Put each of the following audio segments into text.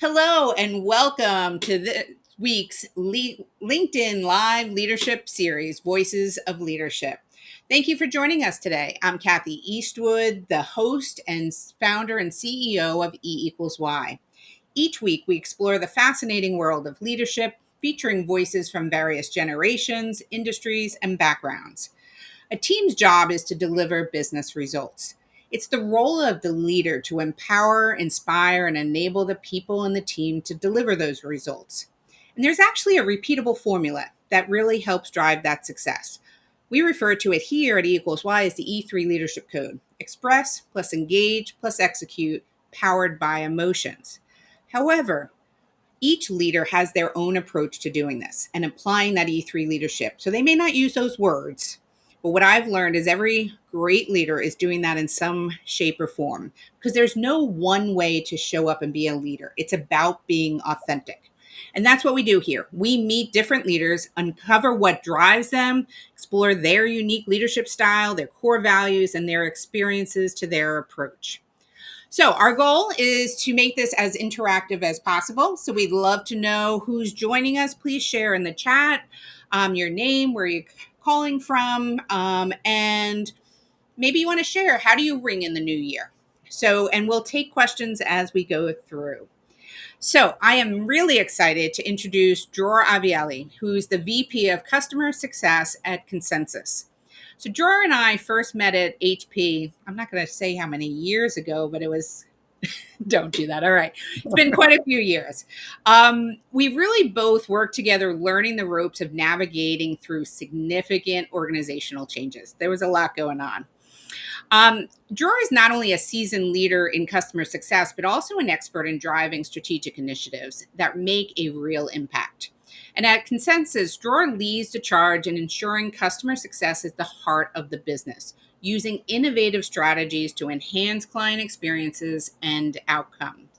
Hello and welcome to this week's LinkedIn Live Leadership Series, Voices of Leadership. Thank you for joining us today. I'm Kathy Eastwood, the host and founder and CEO of E=Y. Each week, we explore the fascinating world of leadership, featuring voices from various generations, industries, and backgrounds. A team's job is to deliver business results. It's the role of the leader to empower, inspire, and enable the people in the team to deliver those results. And there's actually a repeatable formula that really helps drive that success. We refer to it here at E=Y as the E3 Leadership Code: express plus engage plus execute, powered by emotions. However, each leader has their own approach to doing this and applying that E3 leadership. So they may not use those words, but what I've learned is every great leader is doing that in some shape or form, because there's no one way to show up and be a leader. It's about being authentic. And that's what we do here. We meet different leaders, uncover what drives them, explore their unique leadership style, their core values, and their experiences to their approach. So, our goal is to make this as interactive as possible. So, we'd love to know who's joining us. Please share in the chat your name, where you're calling from, and maybe you want to share how do you ring in the new year. So, and we'll take questions as we go through. So, I am really excited to introduce Dror Avieli, who's the VP of Customer Success at Consensus. So Dror and I first met at HP. I'm not going to say how many years ago, but it was, don't do that. All right. It's been quite a few years. We really both worked together, learning the ropes of navigating through significant organizational changes. There was a lot going on. Dror is not only a seasoned leader in customer success, but also an expert in driving strategic initiatives that make a real impact. And at Consensus, Dror leads the charge in ensuring customer success is the heart of the business, using innovative strategies to enhance client experiences and outcomes.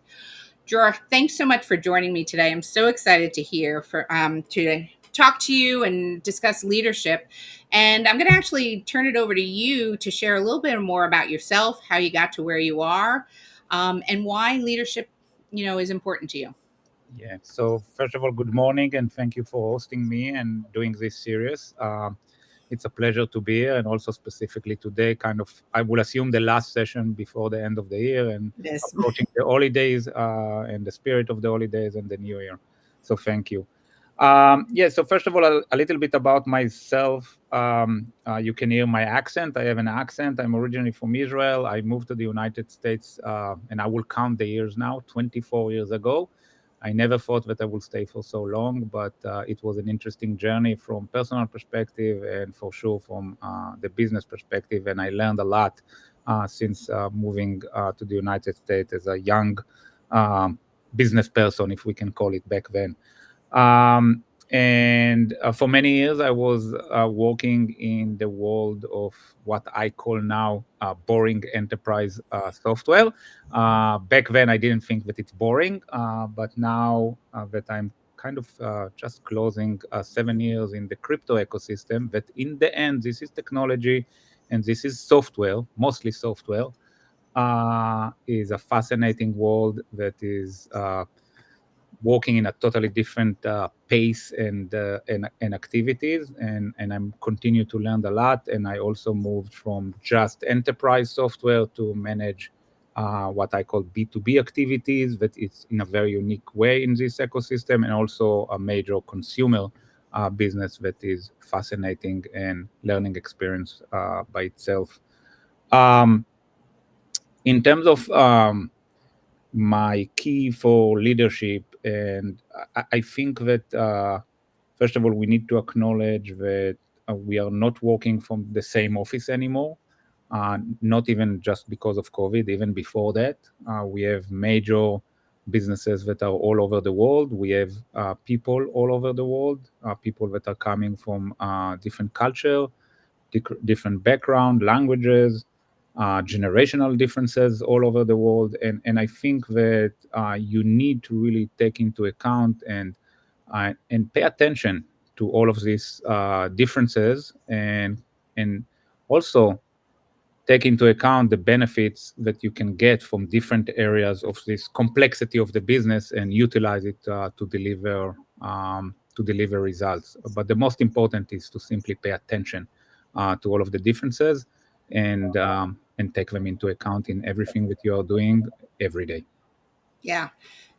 Dror, thanks so much for joining me today. I'm so excited to hear to talk to you and discuss leadership. And I'm going to actually turn it over to you to share a little bit more about yourself, how you got to where you are, and why leadership, is important to you. Yeah. So first of all, good morning, and thank you for hosting me and doing this series. It's a pleasure to be here, and also specifically today, kind of, I will assume the last session before the end of the year and Yes. approaching the holidays and the spirit of the holidays and the new year. So thank you. Yeah. So first of all, a little bit about myself. You can hear my accent. I have an accent. I'm originally from Israel. I moved to the United States, and I will count the years now, 24 years ago. I never thought that I would stay for so long, but it was an interesting journey from personal perspective and for sure from the business perspective. And I learned a lot since moving to the United States as a young business person, if we can call it back then. Um, and for many years, I was working in the world of what I call now boring enterprise software. Back then, I didn't think that it's boring, but now that I'm kind of just closing 7 years in the crypto ecosystem, that in the end, this is technology and this is software, mostly software, is a fascinating world that is working in a totally different pace and activities, and I'm continue to learn a lot. And I also moved from just enterprise software to manage what I call B2B activities, that it's in a very unique way in this ecosystem, and also a major consumer business that is fascinating and learning experience by itself. Um, in terms of my key for leadership. And I think that, first of all, we need to acknowledge that we are not working from the same office anymore, not even just because of COVID, even before that. We have major businesses that are all over the world. We have people all over the world, people that are coming from different culture, different background, languages, generational differences all over the world, and I think that you need to really take into account and pay attention to all of these differences, and also take into account the benefits that you can get from different areas of this complexity of the business and utilize it to deliver results. But the most important is to simply pay attention to all of the differences and take them into account in everything that you are doing every day. Yeah.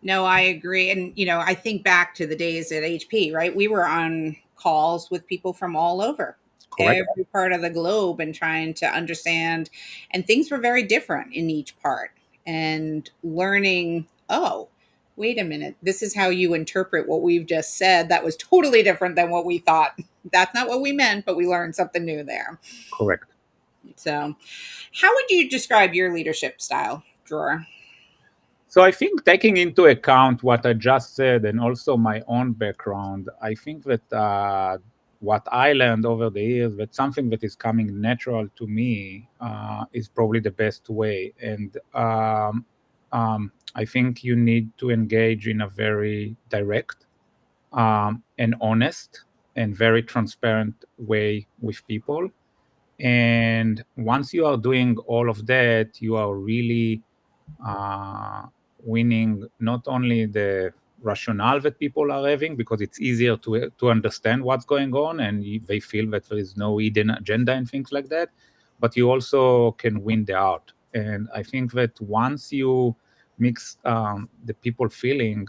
No, I agree. And, I think back to the days at HP, right? We were on calls with people from all over, Correct. every part of the globe, and trying to understand. And things were very different in each part. And learning, oh, wait a minute, this is how you interpret what we've just said. That was totally different than what we thought. That's not what we meant, but we learned something new there. Correct. So, how would you describe your leadership style, Dror? So I think taking into account what I just said and also my own background, I think that what I learned over the years, that something that is coming natural to me is probably the best way. And I think you need to engage in a very direct and honest and very transparent way with people. And once you are doing all of that, you are really uh, winning not only the rationale that people are having because it's easier to understand what's going on and they feel that there is no hidden agenda and things like that, but you also can win the art. And I think that once you mix the people feeling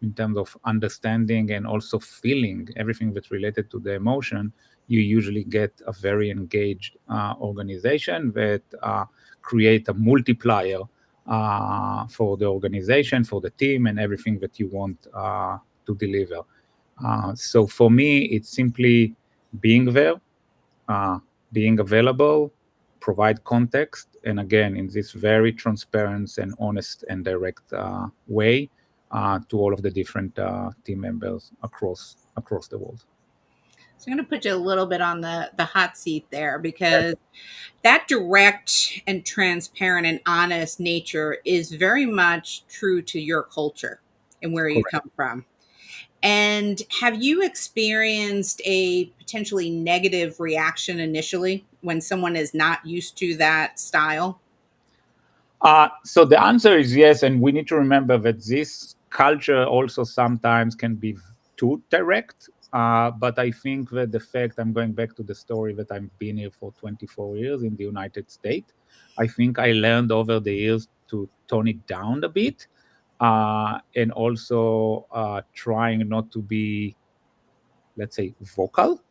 in terms of understanding and also feeling everything that's related to the emotion, you usually get a very engaged organization that create a multiplier for the organization, for the team, and everything that you want to deliver. So for me, it's simply being there, uh, being available, provide context, and again, in this very transparent and honest and direct way to all of the different team members across the world. So I'm going to put you a little bit on the hot seat there, because that direct and transparent and honest nature is very much true to your culture and where you Correct. come from. And have you experienced a potentially negative reaction initially when someone is not used to that style? So the answer is yes, and we need to remember that this culture also sometimes can be too direct. But I think that the fact I'm going back to the story that I've been here for 24 years in the United States, I think I learned over the years to tone it down a bit, and also trying not to be, let's say, vocal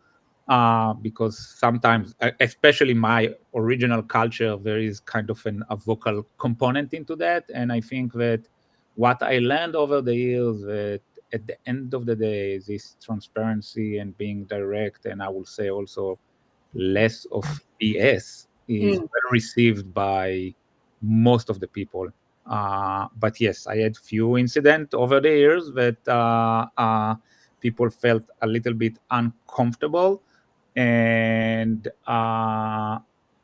because sometimes, especially my original culture, there is kind of a vocal component into that. And I think that what I learned over the years that at the end of the day, this transparency and being direct, and I will say also less of BS, is Mm. well received by most of the people. But yes, I had few incidents over the years that people felt a little bit uncomfortable, and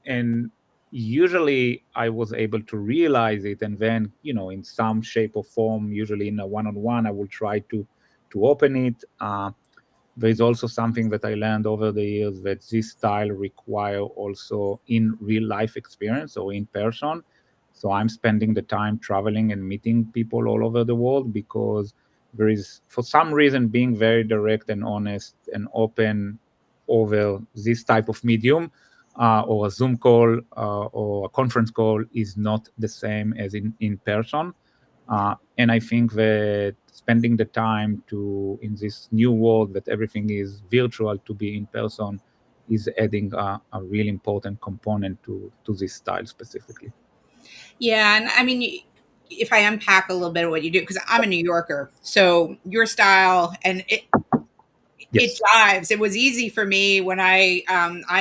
and usually I was able to realize it, and then in some shape or form, usually in a one-on-one, I will try to open it. There is also something that I learned over the years that this style require also in real life experience or in person. So I'm spending the time traveling and meeting people all over the world because there is, for some reason, being very direct and honest and open over this type of medium or a Zoom call or a conference call is not the same as in person. And I think that spending the time to in this new world that everything is virtual to be in person is adding a really important component to this style specifically. Yeah, and I mean, if I unpack a little bit of what you do, because I'm a New Yorker, so your style and it Yes. jives. It was easy for me when I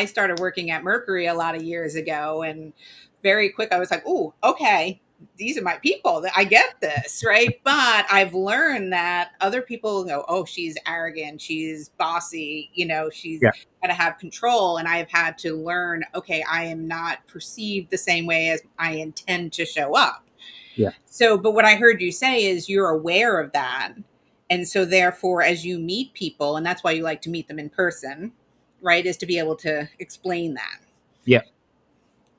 started working at Mercury a lot of years ago, and very quick I was like, "Oh, okay, these are my people. I get this, right?" But I've learned that other people go, "Oh, she's arrogant, she's bossy, she's Yeah. got to have control." And I've had to learn, okay, I am not perceived the same way as I intend to show up. Yeah. So, but what I heard you say is you're aware of that. And so, therefore, as you meet people, and that's why you like to meet them in person, right, is to be able to explain that. Yeah.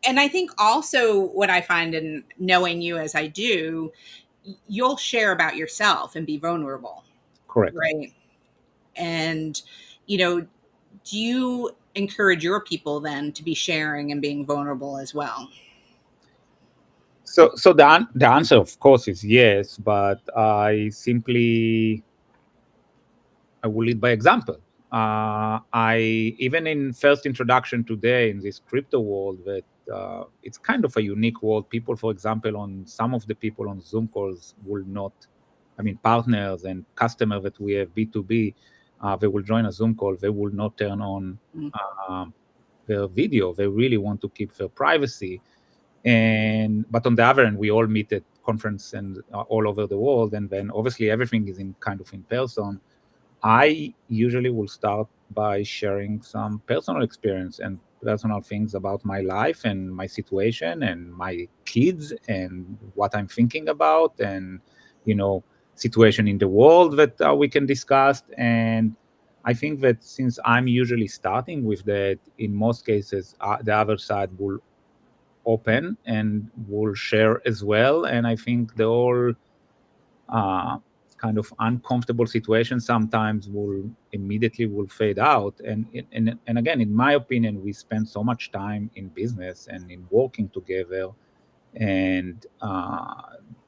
And I think also what I find in knowing you as I do, you'll share about yourself and be vulnerable, Correct. right? And, you know, do you encourage your people then to be sharing and being vulnerable as well? So the answer, of course, is yes, but I will lead by example. I even in first introduction today in this crypto world, that it's kind of a unique world. People, for example, on some of the people on Zoom calls will not, I mean, partners and customers that we have B2B, they will join a Zoom call. They will not turn on Mm, um, their video. They really want to keep their privacy. And but on the other end, we all meet at conference and all over the world, and then obviously everything is in kind of in person. I usually will start by sharing some personal experience and personal things about my life and my situation and my kids and what I'm thinking about, and you know situation in the world that we can discuss. And I think that since I'm usually starting with that, in most cases the other side will open and will share as well. And I think the whole uh, kind of uncomfortable situation sometimes will fade out. And again, in my opinion, we spend so much time in business and in working together, and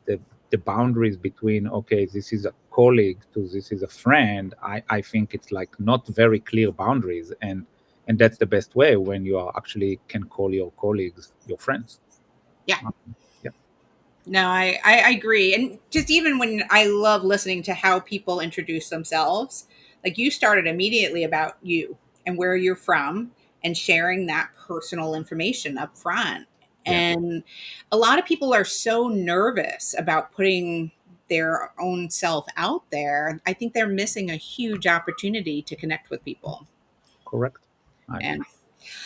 the the boundaries between, okay, this is a colleague to this is a friend, I think it's like not very clear boundaries. And that's the best way, when you are actually can call your colleagues your friends. yeah. Um, yeah, No, I agree. And just even when I love listening to how people introduce themselves, like you started immediately about you and where you're from and sharing that personal information up front. yeah, And a lot of people are so nervous about putting their own self out there. I think they're missing a huge opportunity to connect with people. correct. I And agree.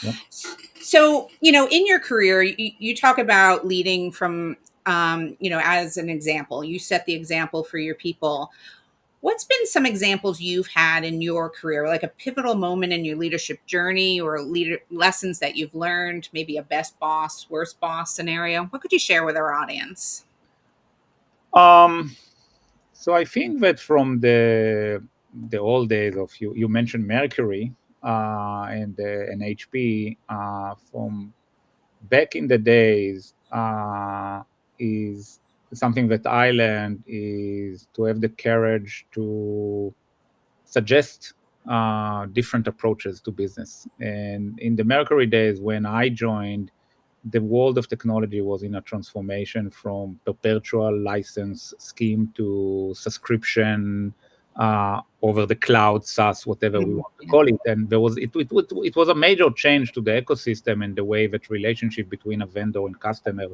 Yeah. so, in your career, you talk about leading from, as an example, you set the example for your people. What's been some examples you've had in your career, like a pivotal moment in your leadership journey or leader lessons that you've learned, maybe a best boss, worst boss scenario? What could you share with our audience? Um, so I think that from the old days of, you mentioned Mercury and HP, from back in the days, is something that I learned, is to have the courage to suggest different approaches to business. And in the Mercury days, when I joined, the world of technology was in a transformation from perpetual license scheme to subscription, over the cloud, SaaS, whatever we Mhm. want to Yeah. call it. And it was a major change to the ecosystem and the way that relationship between a vendor and customer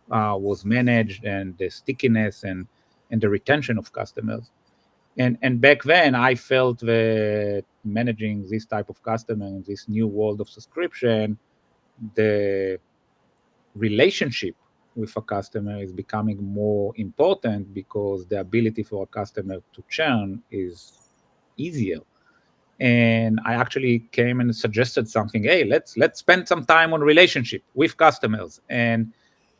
was managed, and the stickiness and the retention of customers. And back then, I felt that managing this type of customer in this new world of subscription, the relationship with a customer is becoming more important, because the ability for a customer to churn is easier. And I actually came and suggested something. Hey, let's spend some time on relationship with customers, and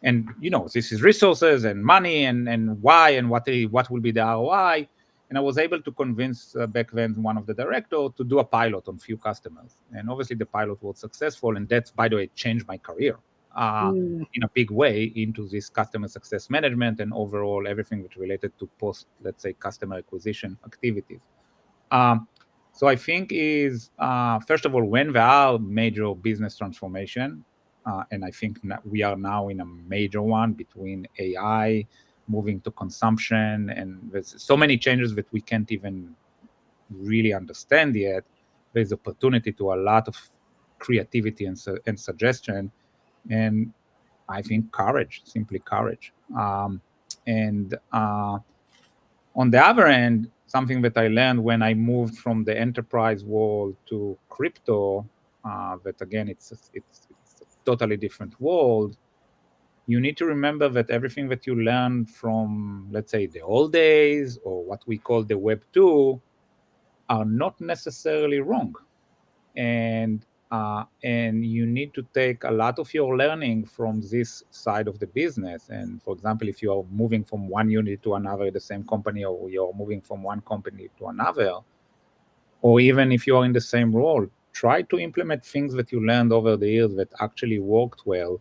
this is resources and money, and why, and what will be the ROI. And I was able to convince back then one of the director to do a pilot on few customers, and obviously the pilot was successful, and that's, by the way, changed my career Mm. in a big way into this customer success management and overall everything that's related to post, let's say, customer acquisition activities. um, so I think is, first of all, when there are major business transformation, and I think we are now in a major one between AI moving to consumption, and there's so many changes that we can't even really understand yet. There's opportunity to a lot of creativity and suggestion, and I think courage, simply courage. And On the other end, something that I learned when I moved from the enterprise world to crypto, that again, it's a totally different world. You need to remember that everything that you learn from, let's say, the old days, or what we call the Web 2, are not necessarily wrong. And and you need to take a lot of your learning from this side of the business. And for example, if you are moving from one unit to another at the same company, or you're moving from one company to another, or even if you are in the same role, try to implement things that you learned over the years that actually worked well.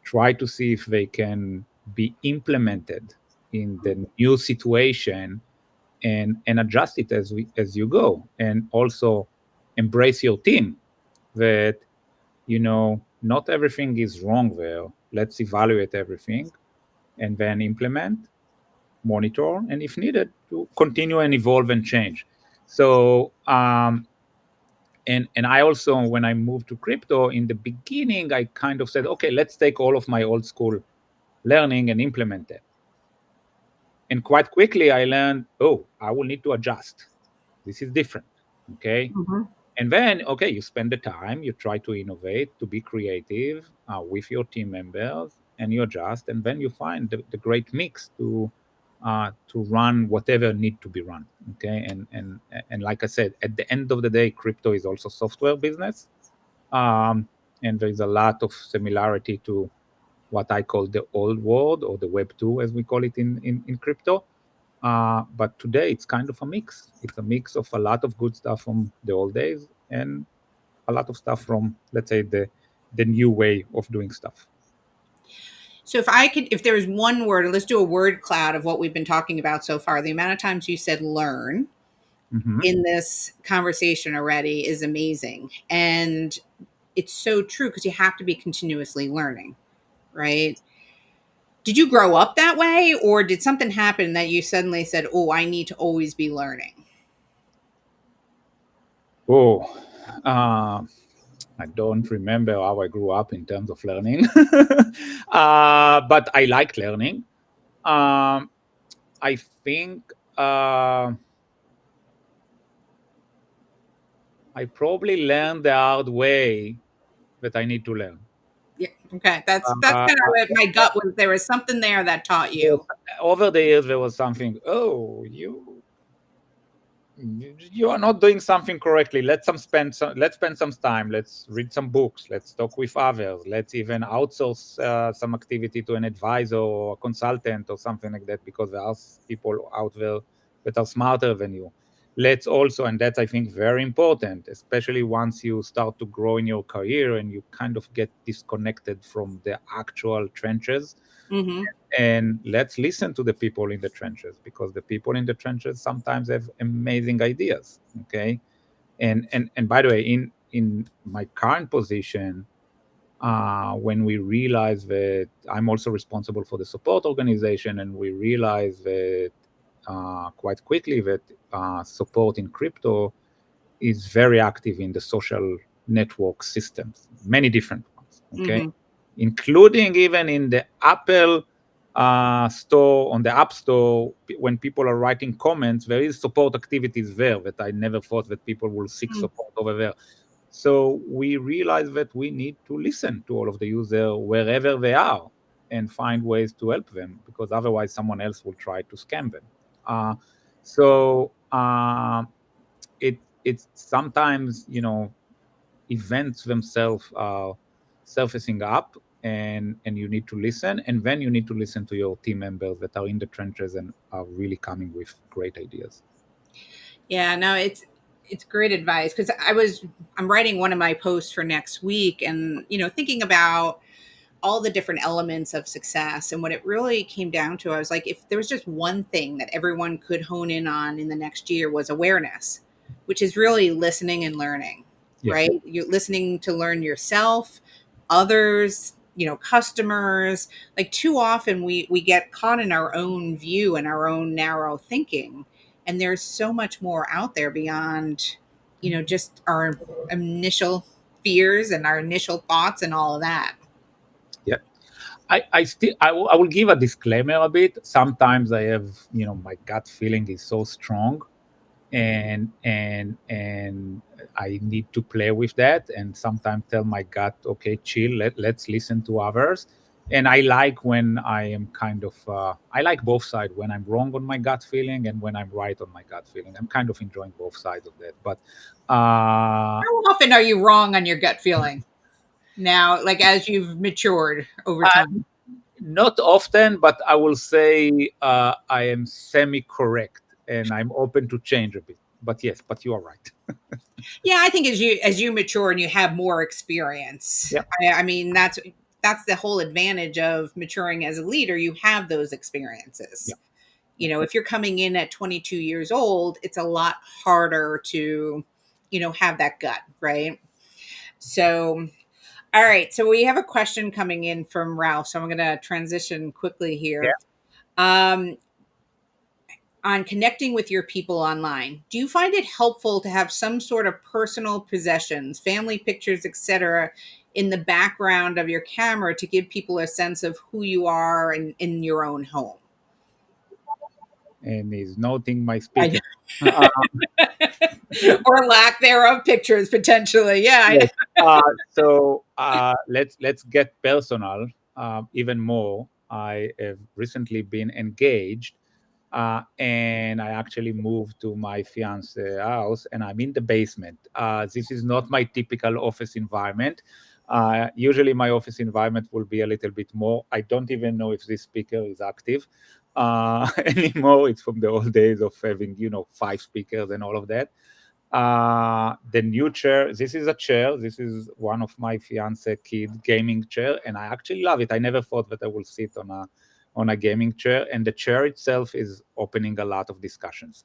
Try to see if they can be implemented in the new situation, and adjust it as you go. And also embrace your team, that not everything is wrong there. Let's evaluate everything and then implement, monitor, and if needed, to continue and evolve and change. So and I also, when I moved to crypto in the beginning, I kind of said, okay, let's take all of my old school learning and implement it. And quite quickly I learned, oh, I will need to adjust. This is different. Okay. Mhm. And then, okay, you spend the time, you try to innovate, to be creative with your team members, and you adjust, and then you find the great mix to run whatever need to be run. Okay, and like I said, at the end of the day, crypto is also software business, and there is a lot of similarity to what I call the old world, or the Web 2, as we call it in crypto. But today it's kind of a mix. It's a mix of a lot of good stuff from the old days, and a lot of stuff from, let's say, the new way of doing stuff. So if there was one word, let's do a word cloud of what we've been talking about so far. The amount of times you said learn Hmm. in this conversation already is amazing. And it's so true because you have to be continuously learning, right? Did you grow up that way, or did something happen that you suddenly said, "Oh, I need to always be learning"? Oh, uh, I don't remember how I grew up in terms of learning, but I liked learning. Um, I think I probably learned the hard way that I need to learn. Yeah, okay. That's Uh, kind of what my gut was. There was something there that taught there was- you. Over the years, there was something. Oh, you are not doing something correctly. Let's spend some time. Let's read some books. Let's talk with others. Let's even outsource some activity to an advisor or a consultant or something like that, because there are people out there that are smarter than you. Let's also, and that's, I think, very important, especially once you start to grow in your career and you kind of get disconnected from the actual trenches, Hmm. and let's listen to the people in the trenches, because the people in the trenches sometimes have amazing ideas. Okay. And by the way, in my current position, when we realize that I'm also responsible for the support organization, and we realize that quite quickly that support in crypto is very active in the social network systems, many different ones, okay, Hmm. including even in the Apple store, on the App Store. When people are writing comments, there is support activities there that I never thought that people will seek support over there. So we realize that we need to listen to all of the users wherever they are, and find ways to help them, because otherwise someone else will try to scam them. Uh, so it's sometimes, events themselves are surfacing up, and you need to listen, and then you need to listen to your team members that are in the trenches and are really coming with great ideas. Yeah, no, it's great advice because I'm writing one of my posts for next week, and thinking about all the different elements of success. And what it really came down to, I was like, if there was just one thing that everyone could hone in on in the next year, was awareness, which is really listening and learning, Yeah. right? You're listening to learn yourself, others, customers. Like, too often we get caught in our own view and our own narrow thinking. And there's so much more out there beyond, just our initial fears and our initial thoughts and all of that. Yeah. I will give a disclaimer a bit. Sometimes I have, my gut feeling is so strong, and I need to play with that, and sometimes tell my gut, okay, chill, let's listen to others. And I like when I am kind of I like both sides, when I'm wrong on my gut feeling and when I'm right on my gut feeling. I'm kind of enjoying both sides of that. But How often are you wrong on your gut feeling now, like as you've matured over uh, time? not often, but I will say I am semi correct and I'm open to change a bit. But yes, but you are right. Yeah, I think as you mature and you have more experience, Yeah. I mean that's the whole advantage of maturing as a leader. You have those Yeah. experiences. If you're coming in at 22 years old, it's a lot harder to, have that gut, right? So, all right. So we have a question coming in from Ralph. So I'm going to transition quickly Yeah. here. Um, on connecting with your people online, do you find it helpful to have some sort of personal possessions, family pictures, etc., in the background of your camera to give people a sense of who you are in your own home? And he's noting my I speaking. Uh, or lack thereof pictures potentially. Yeah, I know. yes. Let's get personal even more. I have recently been engaged, and I actually moved to my fiance house, and I'm in the basement. This is not my typical office environment. Usually, my office environment will be a little bit more. I don't even know if this speaker is active anymore. It's from the old days of having, 5 speakers and all of that. The new chair, this is a chair. This is one of my fiance kid gaming chair, and I actually love it. I never thought that I will sit on a gaming chair, and the chair itself is opening a lot of discussions.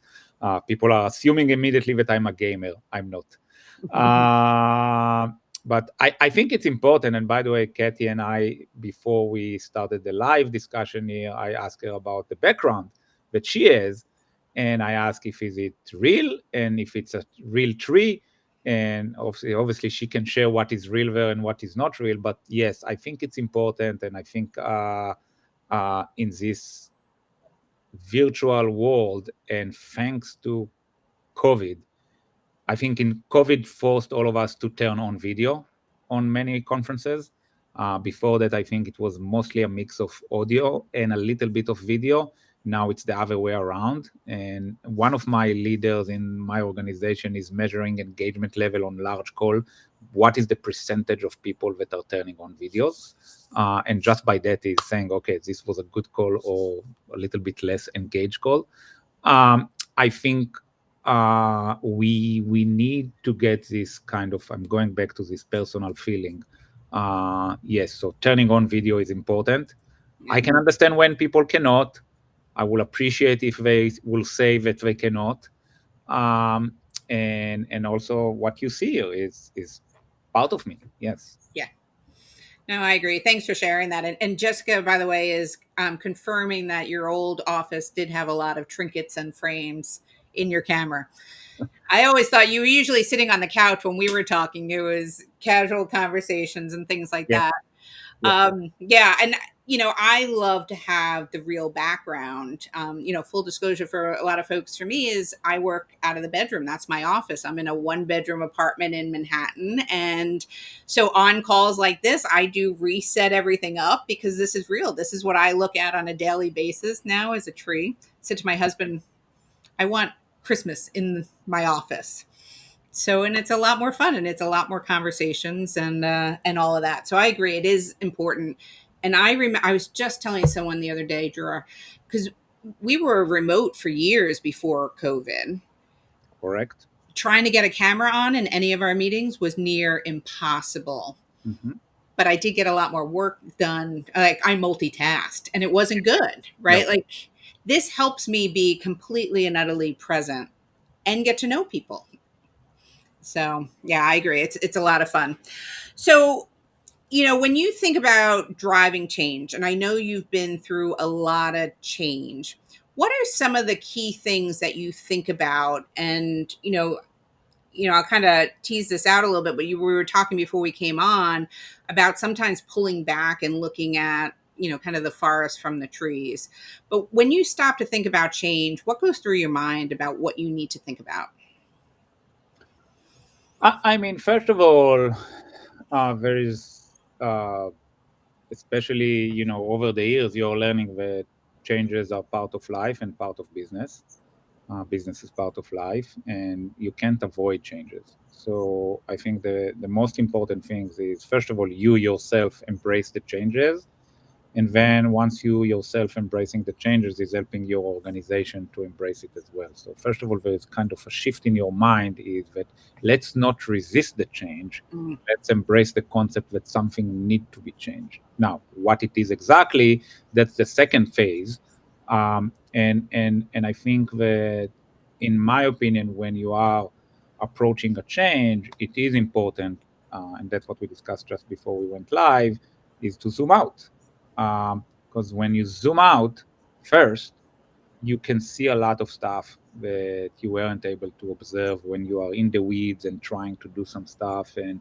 People are assuming immediately that I'm a gamer. I'm not. Uh, but I think it's important. And by the way, Kathy and I, before we started the live discussion here, I asked her about the background that she has, and I ask if is it real and if it's a real tree. And obviously, she can share what is real there and what is not real. But yes, I think it's important, and I think in this virtual world, and thanks to COVID, I think in COVID forced all of us to turn on video on many conferences. Before that, I think it was mostly a mix of audio and a little bit of video. Now it's the other way around. And one of my leaders in my organization is measuring engagement level on large call. What is the percentage of people that are turning on videos? And just by that, is saying, okay, this was a good call or a little bit less engaged call. I think we need to get this kind of, I'm going back to this personal feeling. Yes, so turning on video is important. Yeah. I can understand when people cannot. I will appreciate if they will say that they cannot. Um, and also what you see here is part of me. Yes. Yeah. No, I agree. Thanks for sharing that. And Jessica, by the way, is confirming that your old office did have a lot of trinkets and frames in your camera. I always thought you were usually sitting on the couch when we were talking. It was casual conversations and things like Yeah. that. Yeah. Yeah, and I love to have the real background. Full disclosure for a lot of folks, for me, is I work out of the bedroom. That's my office. I'm in a one-bedroom apartment in Manhattan, and so on calls like this, I do reset everything up because this is real. This is what I look at on a daily basis now as a tree. I said to my husband, I want Christmas in my office. So, and it's a lot more fun and it's a lot more conversations and all of that. So I agree, it is important. And I was just telling someone the other day, Dror, because we were remote for years before COVID. Correct. Trying to get a camera on in any of our meetings was near impossible. Hmm. But I did get a lot more work done. Like I multitasked and it wasn't good, No. right? Like this helps me be completely and utterly present and get to know people. So yeah, I agree. It's a lot of fun. So, when you think about driving change, and I know you've been through a lot of change, what are some of the key things that you think about? And, I'll kind of tease this out a little bit, but we were talking before we came on about sometimes pulling back and looking at, kind of the forest from the trees. But when you stop to think about change, what goes through your mind about what you need to think about? I mean, first of all, there is especially over the years, you're learning that changes are part of life and part of business. Business is part of life, and you can't avoid changes. So I think the most important things is, first of all, you yourself embrace the changes, and then once you yourself embracing the changes is helping your organization to embrace it as well. So first of all, there's kind of a shift in your mind, is that let's not resist the change, Mm. let's embrace the concept that something need to be changed. Now what it is exactly, that's the second phase. And I think that, in my opinion, when you are approaching a change, it is important, and that's what we discussed just before we went live, is to zoom out. Because when you zoom out first, you can see a lot of stuff that you weren't able to observe when you are in the weeds and trying to do some stuff, and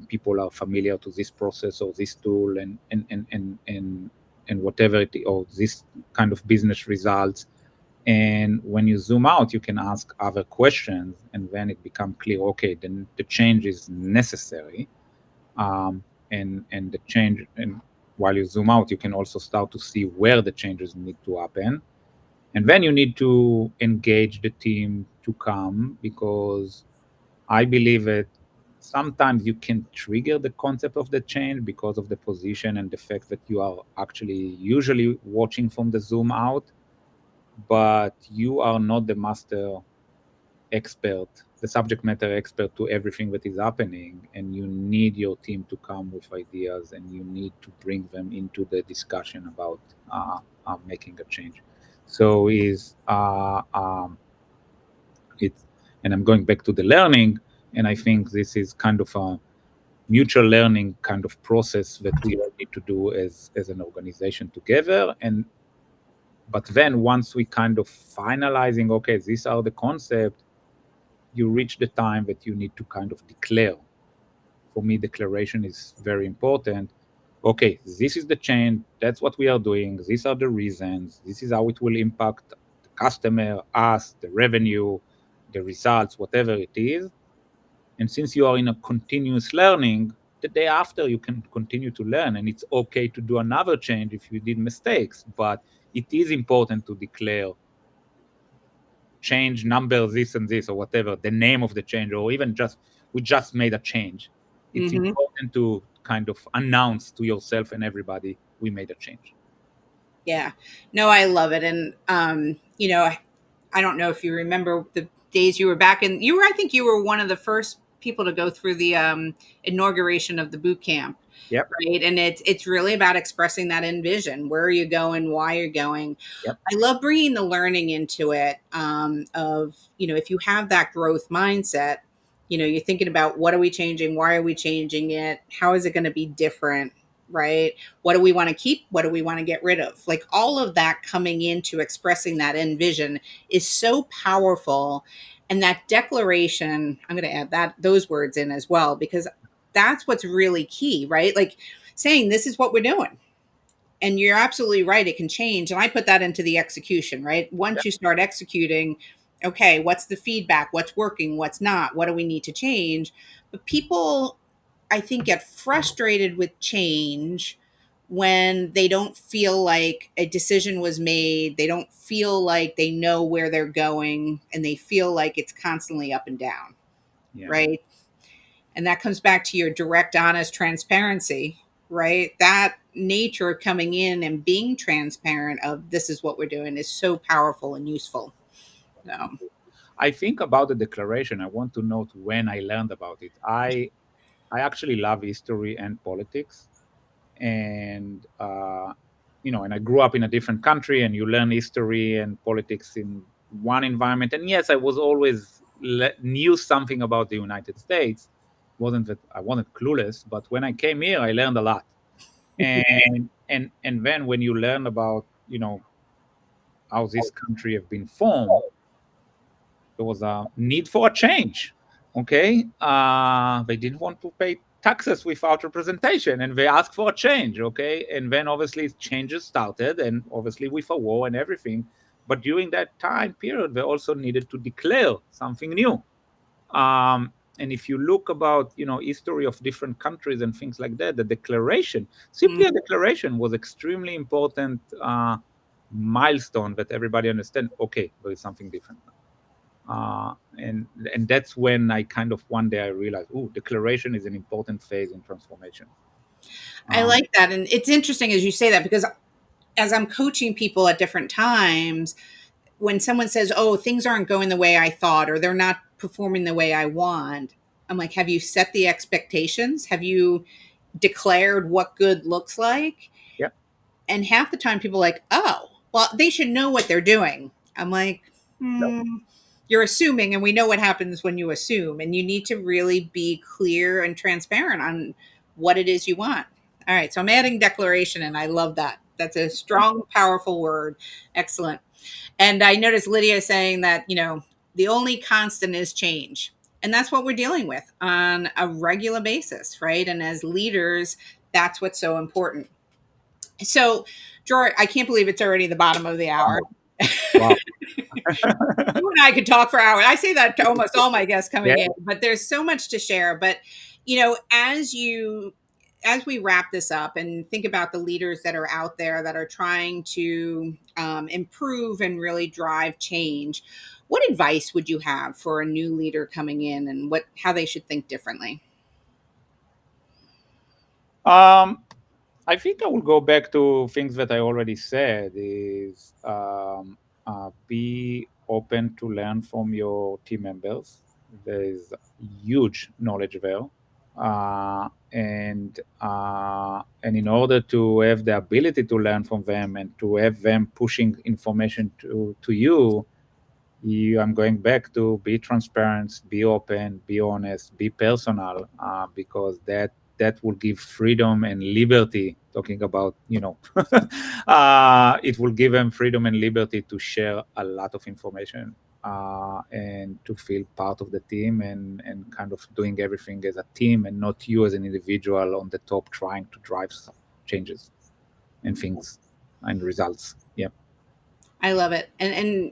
people are familiar to this process or this tool, and whatever or this kind of business results. And when you zoom out, you can ask other questions, and then it becomes clear, okay, then the change is necessary. Um, and the change, and while you zoom out, you can also start to see where the changes need to happen, and then you need to engage the team to come, because I believe that sometimes you can trigger the concept of the change because of the position and the fact that you are actually usually watching from the zoom out, but you are not the master expert, the subject matter expert to everything that is happening, and you need your team to come with ideas, and you need to bring them into the discussion about making a change. So is it, and I'm going back to the learning, and I think this is kind of a mutual learning kind of process that we all need to do as an organization together. And but then once we kind of finalizing, okay, these are the concepts, you reach the time that you need to kind of declare. For me, declaration is very important. Okay, this is the change. That's what we are doing. These are the reasons. This is how it will impact the customer, us, the revenue, the results, whatever it is. And since you are in a continuous learning, the day after you can continue to learn, and it's okay to do another change if you did mistakes. But it is important to declare change number this and this, or whatever the name of the change, or even just we just made a change. It's Hmm. important to kind of announce to yourself and everybody we made a change. Yeah. No, I love it. And, I don't know if you remember the days you were back in, I think you were one of the first people to go through the inauguration of the boot camp. Yep. Right. And it's really about expressing that in vision. Where are you going? Why you're going? Yep. I love bringing the learning into it. Of, if you have that growth mindset, you're thinking about what are we changing? Why are we changing it? How is it going to be different? Right. What do we want to keep? What do we want to get rid of? Like all of that coming into expressing that in vision is so powerful. And that declaration, I'm going to add those words in as well, because that's what's really key, right? Like saying this is what we're doing. And you're absolutely right, it can change. And I put that into the execution, right? Once Yep. you start executing, okay, what's the feedback? What's working? What's not? What do we need to change? But people, I think, get frustrated with change when they don't feel like a decision was made. They don't feel like they know where they're going, and they feel like it's constantly up and down, Yeah. right? And that comes back to your direct, honest transparency, right? That nature coming in and being transparent of this is what we're doing is so powerful and useful. So, I think about the declaration. I want to note when I learned about it. I actually love history and politics, and and I grew up in a different country, and you learn history and politics in one environment. And yes, I was always knew something about the United States. Wasn't that I wasn't clueless, but when I came here, I learned a lot. And then when you learn about how this country have been formed, there was a need for a change. Okay, they didn't want to pay taxes without representation, and they asked for a change. Okay, and then obviously changes started, and obviously with a war and everything. But during that time period, they also needed to declare something new. And if you look about, history of different countries and things like that, the declaration, simply Mm. a declaration, was extremely important milestone that everybody understand. Okay, there is something different now. And that's when I kind of one day I realized, oh, declaration is an important phase in transformation. I Um, like that. And it's interesting as you say that, because as I'm coaching people at different times, when someone says, "Oh, things aren't going the way I thought," or they're not performing the way I want, I'm like, "Have you set the expectations? Have you declared what good looks like?" yeah, And half the time people are like, "Oh, well, they should know what they're doing." I'm like, no, you're assuming, and we know what happens when you assume, and you need to really be clear and transparent on what it is you want. All right, so I'm adding declaration, and I love that. That's a strong, powerful word. Excellent. And I noticed Lydia saying that, the only constant is change. And that's what we're dealing with on a regular basis, right? And as leaders, that's what's so important. So, Dror, I can't believe it's already the bottom of the hour. wow, wow. You and I could talk for hours. I say that to almost all my guests Yeah. coming in, but there's so much to share. But, as we wrap this up and think about the leaders that are out there that are trying to improve and really drive change, what advice would you have for a new leader coming in, and how they should think differently? Um, I think I will go back to things that I already said. Is be open to learn from your team members. There is huge knowledge there, and in order to have the ability to learn from them and to have them pushing information to you, I'm going back to be transparent, be open, be honest, be personal, because that will give freedom and liberty. Talking about, it will give them freedom and liberty to share a lot of information, and to feel part of the team, and kind of doing everything as a team and not you as an individual on the top trying to drive some changes and things and results. Yeah. I love it. And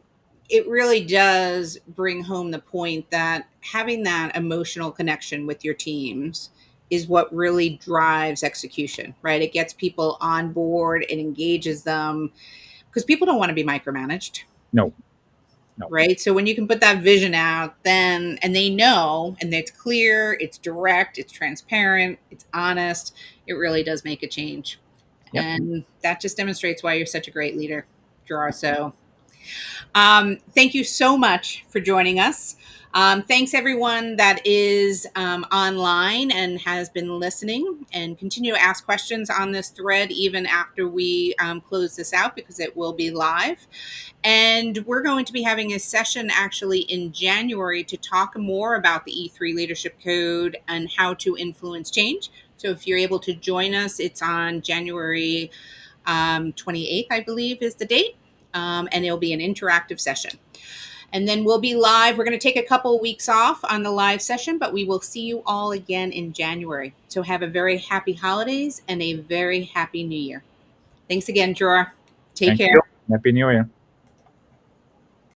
it really does bring home the point that having that emotional connection with your teams is what really drives execution, right? It gets people on board, it engages them, because people don't want to be micromanaged, No. No. right? So when you can put that vision out, then, and they know, and it's clear, it's direct, it's transparent, it's honest, it really does make a change. Yep. And that just demonstrates why you're such a great leader, Dror. So thank you so much for joining us. Thanks everyone that is online and has been listening, and continue to ask questions on this thread even after we close this out, because it will be live. And we're going to be having a session actually in January to talk more about the E3 Leadership Code and how to influence change. So if you're able to join us, it's on January 28th, I believe is the date. And it'll be an interactive session. And then we'll be live. We're going to take a couple of weeks off on the live session, but we will see you all again in January. So have a very happy holidays and a very happy new year. Thanks again, Dror. Take Thank you. care. Happy New Year.